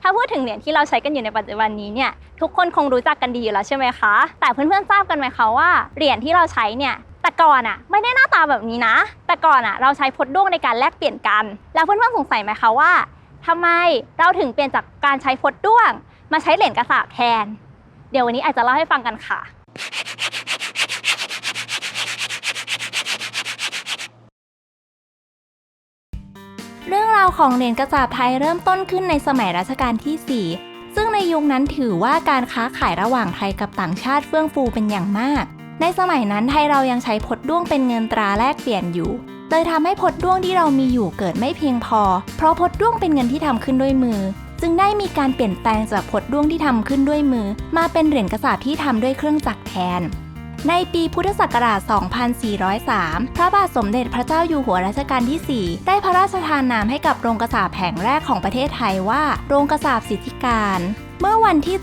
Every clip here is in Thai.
ถ้าพูดถึงเหรียญที่เราใช้กันอยู่ในปัจจุบันนี้เนี่ยทุกคนคงรู้จักกันดีอยู่แล้วใช่ไหมคะแต่เพื่อนๆทราบกันไหมคะว่าเหรียญที่เราใช้เนี่ยแต่ก่อนไม่ได้หน้าตาแบบนี้นะแต่ก่อนเราใช้พดด้วงในการแลกเปลี่ยนกันแล้วเพื่อนๆสงสัยไหมคะว่าทำไมเราถึงเปลี่ยนจากการใช้พดด้วงมาใช้เหรียญกระสาบแทนเดี๋ยววันนี้อาจจะเล่าให้ฟังกันค่ะเรื่องราวของเหรียญกระสาบไทยเริ่มต้นขึ้นในสมัยรัชกาลที่ 4ซึ่งในยุคนั้นถือว่าการค้าขายระหว่างไทยกับต่างชาติเฟื่องฟูเป็นอย่างมากในสมัยนั้นไทยเรายังใช้พดด้วงเป็นเงินตราแลกเปลี่ยนอยู่เลยทำให้พดด้วงที่เรามีอยู่เกิดไม่เพียงพอเพราะพดด้วงเป็นเงินที่ทำขึ้นด้วยมือจึงได้มีการเปลี่ยนแปลงจากพดด้วงที่ทำขึ้นด้วยมือมาเป็นเหรียญกระสาบที่ทำด้วยเครื่องจักรแทนในปีพุทธศักราช 2403 พระบาทสมเด็จพระเจ้าอยู่หัวรัชกาลที่ 4 ได้พระราชทานนามให้กับโรงกระสาบแห่งแรกของประเทศไทยว่าโรงกระสาบสิทธิการเมื่อวันที่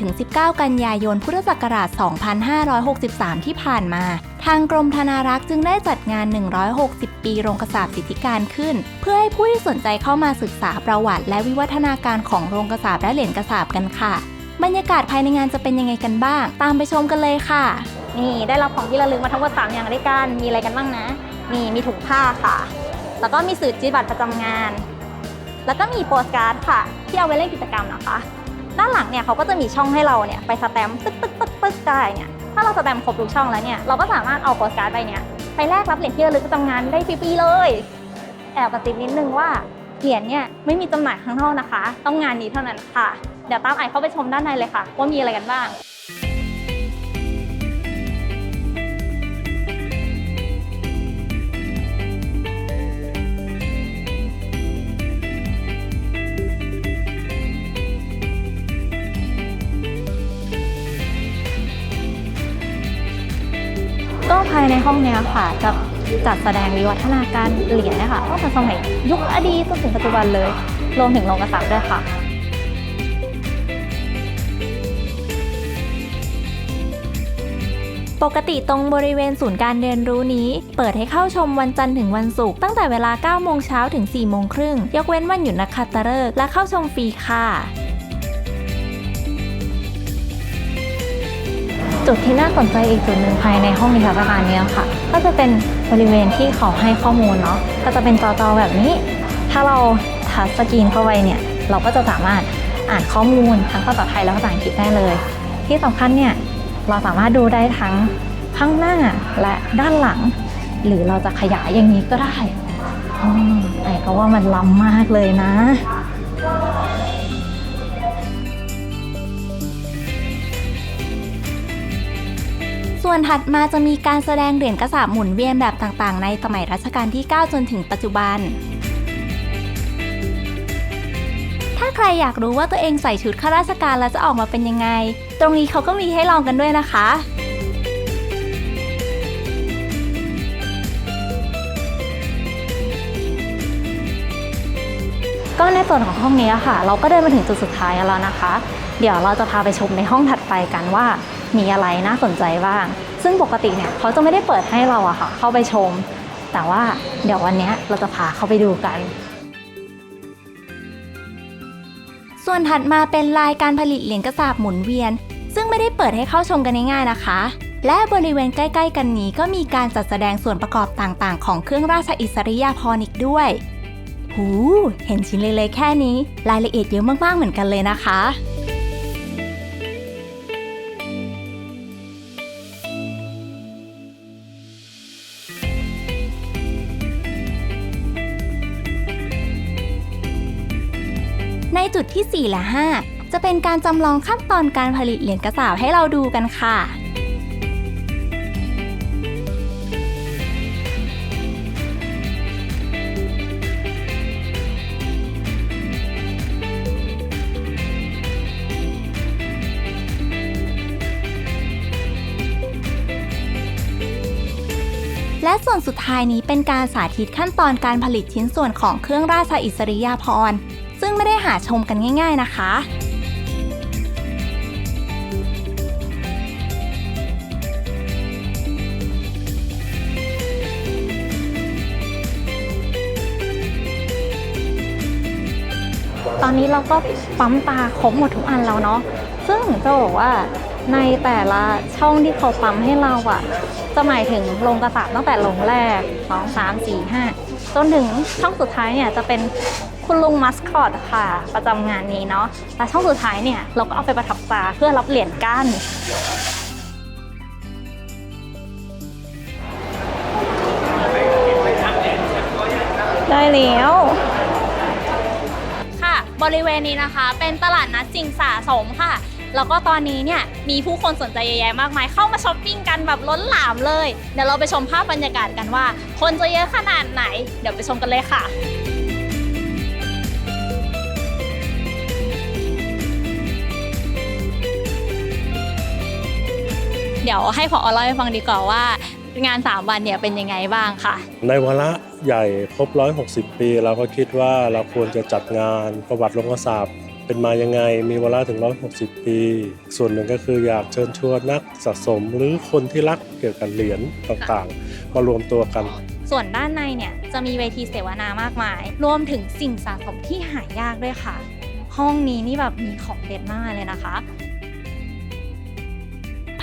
17-19 กันยายน พุทธศักราช 2563 ที่ผ่านมาทางกรมธนารักษ์จึงได้จัดงาน 160 ปีโรงกระสาบสิทธิการขึ้นเพื่อให้ผู้ที่สนใจเข้ามาศึกษาประวัติและวิวัฒนาการของโรงกระสาบและเหรียญกระสาบกันค่ะบรรยากาศภายในงานจะเป็นยังไงกันบ้างตามไปชมกันเลยค่ะนี่ได้รับของที่ระลึกมาทั้งหมด3อย่างด้วยกันมีอะไรกันบ้างนะมีถุงผ้าค่ะแล้วก็มีสื่อจิตบัตรประจำงานแล้วก็มีโปสการ์ดค่ะที่เอาไว้เล่นกิจกรรมนะคะด้านหลังเนี่ยเขาก็จะมีช่องให้เราเนี่ยไปสแตมป์ตึ๊กได้เนี่ยถ้าเราสแตมป์ครบทุกช่องแล้วเนี่ยเราก็สามารถเอาโปสการ์ดใบเนี่ยไปแลกรับเหรียญที่ระลึกประจำงานได้ฟรีๆเลยแอบกระซิบนิดนึงว่าเหรียญเนี่ยไม่มีจำหน่ายข้างนอกนะคะต้องงานนี้เท่านั้นค่ะเดี๋ยวตามไอเข้าไปชมด้านในเลยค่ะว่ามีอะไรกันบ้างก็ภายในห้องนี้ค่ะจะจัดแสดงวิวัฒนาการเหรียญนะคะตั้งแต่สมัยยุคอดีตจนถึงปัจจุบันเลยรวมถึงโรงกระสาบด้วยค่ะปกติตรงบริเวณศูนย์การเรียนรู้นี้เปิดให้เข้าชมวันจันทร์ถึงวันศุกร์ตั้งแต่เวลา 9 โมงเช้าถึง 4 โมงครึ่งยกเว้นวันหยุดนักขัตฤกษ์และเข้าชมฟรีค่ะจุดที่น่าสนใจอีกจุดหนึ่งภายในห้องนิทรรศการนี้ค่ะก็จะเป็นบริเวณที่เขาให้ข้อมูลเนาะก็จะเป็นจอแบบนี้ถ้าเราทัชสกรีนเข้าไปเนี่ยเราก็จะสามารถอ่านข้อมูลทั้งภาษาไทยและภาษาอังกฤษได้เลยที่สำคัญเนี่ยเราสามารถดูได้ทั้งข้างหน้าและด้านหลังหรือเราจะขยายอย่างนี้ก็ได้ไอ้ก็ว่ามันล้ำมากเลยนะส่วนถัดมาจะมีการแสดงเหรียญกระสาบหมุนเวียนแบบต่างๆในสมัยรัชกาลที่ 9 จนถึงปัจจุบันถ้าใครอยากรู้ว่าตัวเองใส่ชุดข้าราชการแล้วจะออกมาเป็นยังไงตรงนี้เขาก็มีให้ลองกันด้วยนะคะก็ในส่วนของห้องนี้ค่ะเราก็เดินมาถึงจุดสุดท้ายแล้วนะคะเดี๋ยวเราจะพาไปชมในห้องถัดไปกันว่ามีอะไรน่าสนใจบ้างซึ่งปกติเนี่ยเขาจะไม่ได้เปิดให้เราค่ะเข้าไปชมแต่ว่าเดี๋ยววันนี้เราจะพาเข้าไปดูกันส่วนถัดมาเป็นลายการผลิตเหรียญกระสาบหมุนเวียนซึ่งไม่ได้เปิดให้เข้าชมกันง่ายๆนะคะและบริเวณใกล้ๆกันนี้ก็มีการจัดแสดงส่วนประกอบต่างๆของเครื่องราชอิสริยาภรณ์อีกด้วยเห็นชิ้นเล็กๆแค่นี้รายละเอียดเยอะมากๆเหมือนกันเลยนะคะในจุดที่ 4 และ 5 จะเป็นการจำลองขั้นตอนการผลิตเหรียญกระสาบให้เราดูกันค่ะและส่วนสุดท้ายนี้เป็นการสาธิตขั้นตอนการผลิตชิ้นส่วนของเครื่องราชอิสริยาภรณ์ซึ่งไม่ได้หาชมกันง่ายๆนะคะ ตอนนี้เราก็ปั๊มตาครบหมดทุกอันแล้วเนาะซึ่งจะบอกว่าในแต่ละช่องที่เขาปั๊มให้เราอะจะหมายถึงโรงกระต่ายตั้งแต่โรงแรก2 3 4 5จนถึงช่องสุดท้ายเนี่ยจะเป็นคุณลุงมัสคอตค่ะประจำงานนี้เนาะแต่ช่องสุดท้ายเนี่ยเราก็เอาไปประทับตาเพื่อรับเหรียญกันได้แล้วค่ะบริเวณนี้นะคะเป็นตลาดนัดสิ่งสะสมค่ะแล้วก็ตอนนี้เนี่ยมีผู้คนสนใจเยอะแยะมากมายเข้ามาช้อปปิ้งกันแบบล้นหลามเลยเดี๋ยวเราไปชมภาพบรรยากาศกันว่าคนจะเยอะขนาดไหนเดี๋ยวไปชมกันเลยค่ะเดี๋ยวให้ผอ.เล่าให้ฟังดีกว่าว่างาน3 วันเนี่ยเป็นยังไงบ้างค่ะในวาระใหญ่ครบ160 ปีเราก็คิดว่าเราควรจะจัดงานประวัติโรงกษาปณ์เป็นมายังไงมีวาระถึง160 ปีส่วนหนึ่งก็คืออยากเชิญชวนนักสะสมหรือคนที่รักเกี่ยวกับเหรียญต่างๆมารวมตัวกันส่วนด้านในเนี่ยจะมีเวทีเสวนามากมายรวมถึงสิ่งสะสมที่หายากด้วยค่ะห้องนี้นี่แบบมีของเด็ดมากเลยนะคะ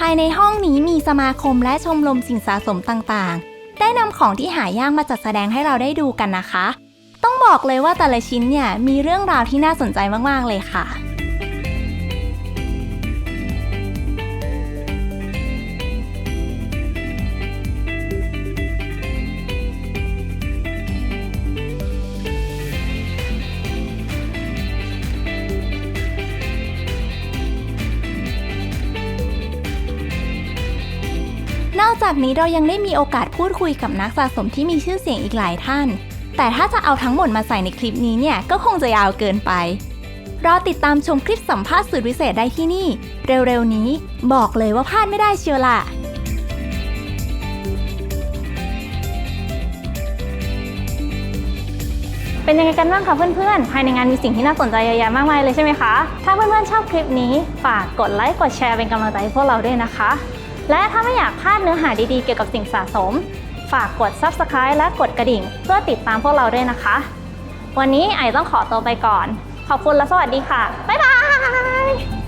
ภายในห้องนี้มีสมาคมและชมรมสิ่งสะสมต่างๆได้นำของที่หายากมาจัดแสดงให้เราได้ดูกันนะคะต้องบอกเลยว่าแต่ละชิ้นเนี่ยมีเรื่องราวที่น่าสนใจมากๆเลยค่ะนอกจากนี้เรายังได้มีโอกาสพูดคุยกับนักสะสมที่มีชื่อเสียงอีกหลายท่านแต่ถ้าจะเอาทั้งหมดมาใส่ในคลิปนี้เนี่ยก็คงจะยาวเกินไปรอติดตามชมคลิปสัมภาษณ์สุดพิเศษได้ที่นี่เร็วๆนี้บอกเลยว่าพลาดไม่ได้เชียวล่ะเป็นยังไงกันบ้างคะเพื่อนๆภายในงานมีสิ่งที่น่าสนใจเยอะแยะมากมายเลยใช่ไหมคะถ้าเพื่อนๆชอบคลิปนี้ฝากกดไลค์กดแชร์เป็นกำลังใจให้พวกเราด้วยนะคะและถ้าไม่อยากพลาดเนื้อหาดีๆเกี่ยวกับสิ่งสะสมฝากกด Subscribe และกดกระดิ่งเพื่อติดตามพวกเราด้วยนะคะวันนี้ไอต้องขอตัวไปก่อนขอบคุณและสวัสดีค่ะบ๊ายบาย